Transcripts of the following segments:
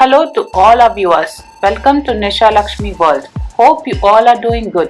Hello to all our viewers. Welcome to Nisha Lakshmi World. Hope you all are doing good.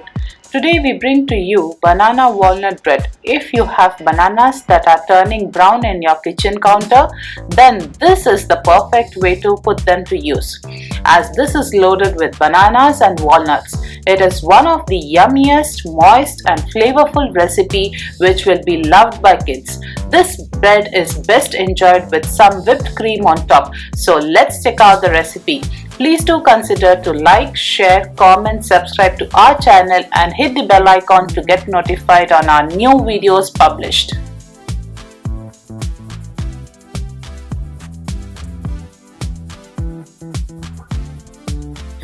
Today we bring to you banana walnut bread. If you have bananas that are turning brown in your kitchen counter, then this is the perfect way to put them to use. As this is loaded with bananas and walnuts, it is one of the yummiest, moist and flavorful recipe which will be loved by kids. This bread is best enjoyed with some whipped cream on top. So let's check out the recipe. Please do consider to like, share, comment, subscribe to our channel and hit the bell icon to get notified on our new videos published.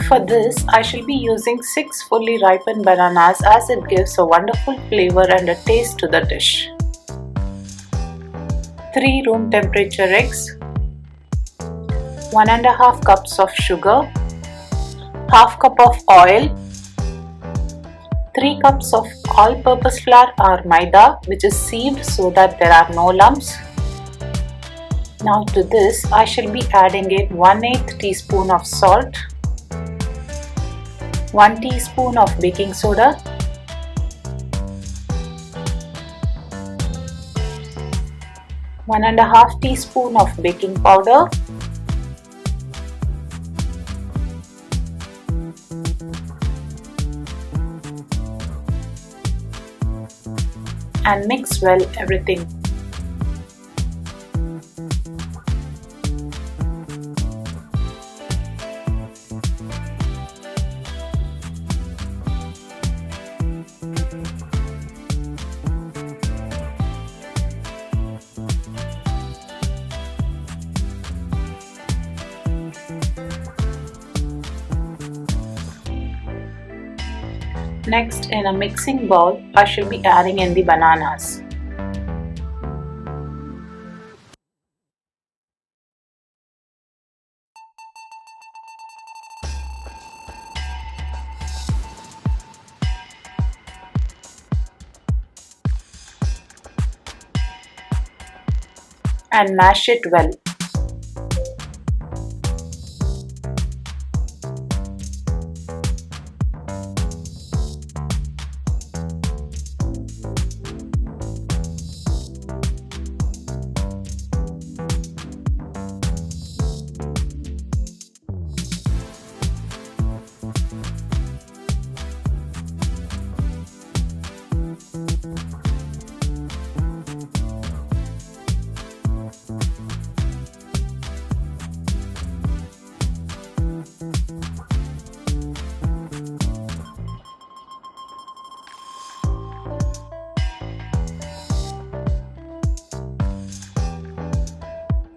For this, I shall be using 6 fully ripened bananas as it gives a wonderful flavor and a taste to the dish. 3 room temperature eggs, 1.5 cups of sugar, half cup of oil, 3 cups of all-purpose flour or maida which is sieved so that there are no lumps. Now to this I shall be adding in 1/8 teaspoon of salt, 1 teaspoon of baking soda, 1.5 teaspoon of baking powder, and mix well everything. Next, in a mixing bowl, I shall be adding in the bananas. And mash it well.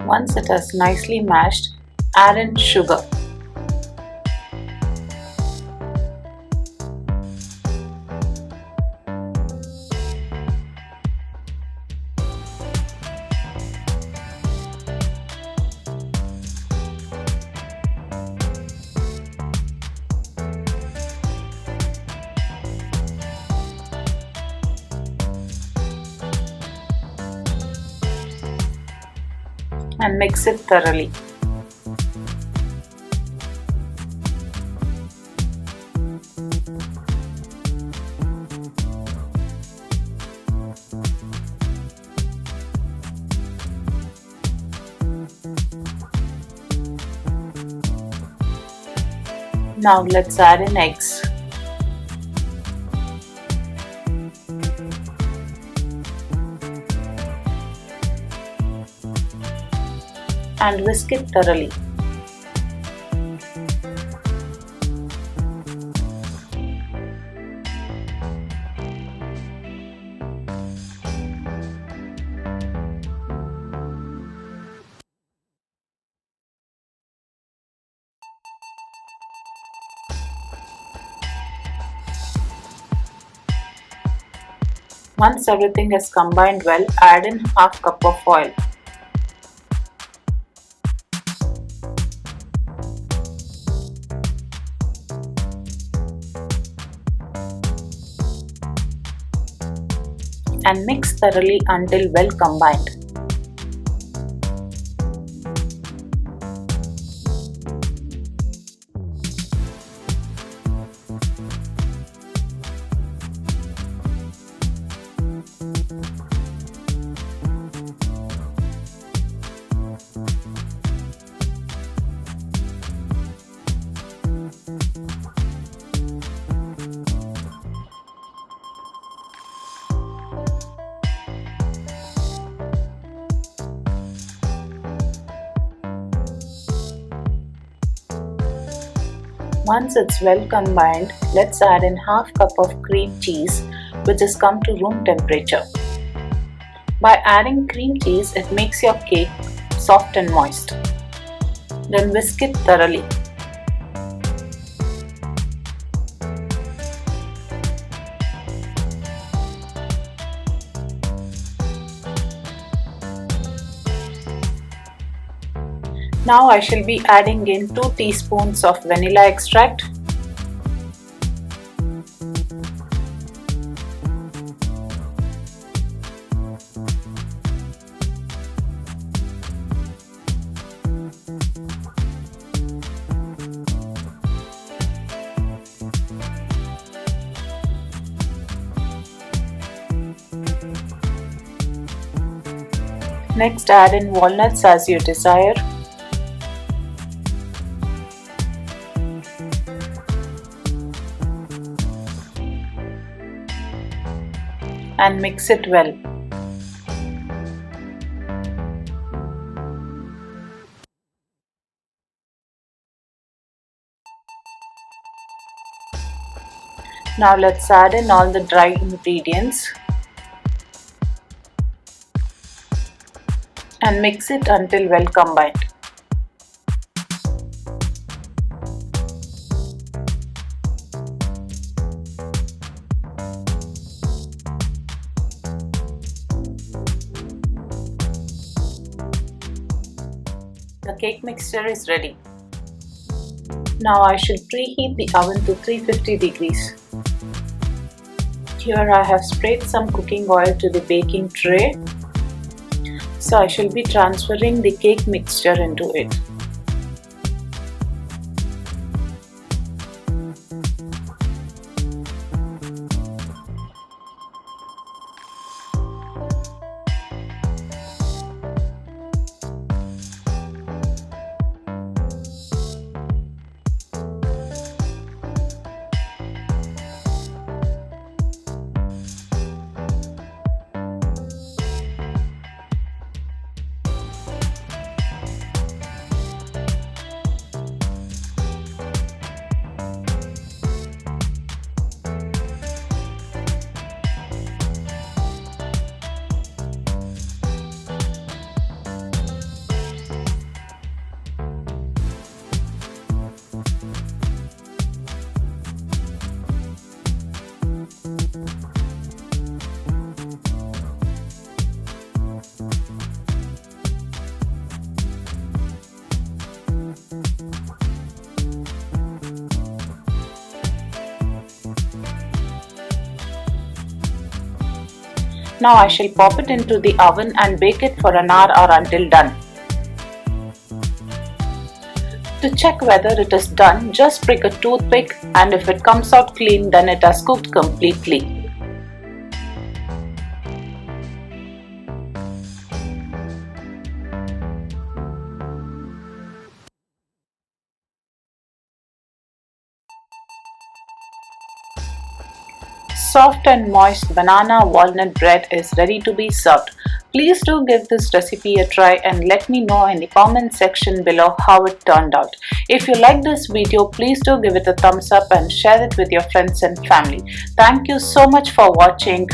Once it is nicely mashed, add in sugar. And mix it thoroughly. Now let's add in eggs. And whisk it thoroughly. Once everything is combined well, add in half cup of oil. And mix thoroughly until well combined. Once it's well combined, let's add in half cup of cream cheese which has come to room temperature. By adding cream cheese, it makes your cake soft and moist. Then whisk it thoroughly. Now I shall be adding in 2 teaspoons of vanilla extract, next add in walnuts as you desire. And mix it well. Now let's add in all the dry ingredients and mix it until well combined. The cake mixture is ready. Now I should preheat the oven to 350 degrees. Here I have sprayed some cooking oil to the baking tray. So I shall be transferring the cake mixture into it. Now I shall pop it into the oven and bake it for an hour or until done. To check whether it is done, just prick a toothpick, and if it comes out clean, then it has cooked completely. Soft and moist banana walnut bread is ready to be served. Please do give this recipe a try and let me know in the comment section below how it turned out. If you like this video, please do give it a thumbs up and share it with your friends and family. Thank you so much for watching.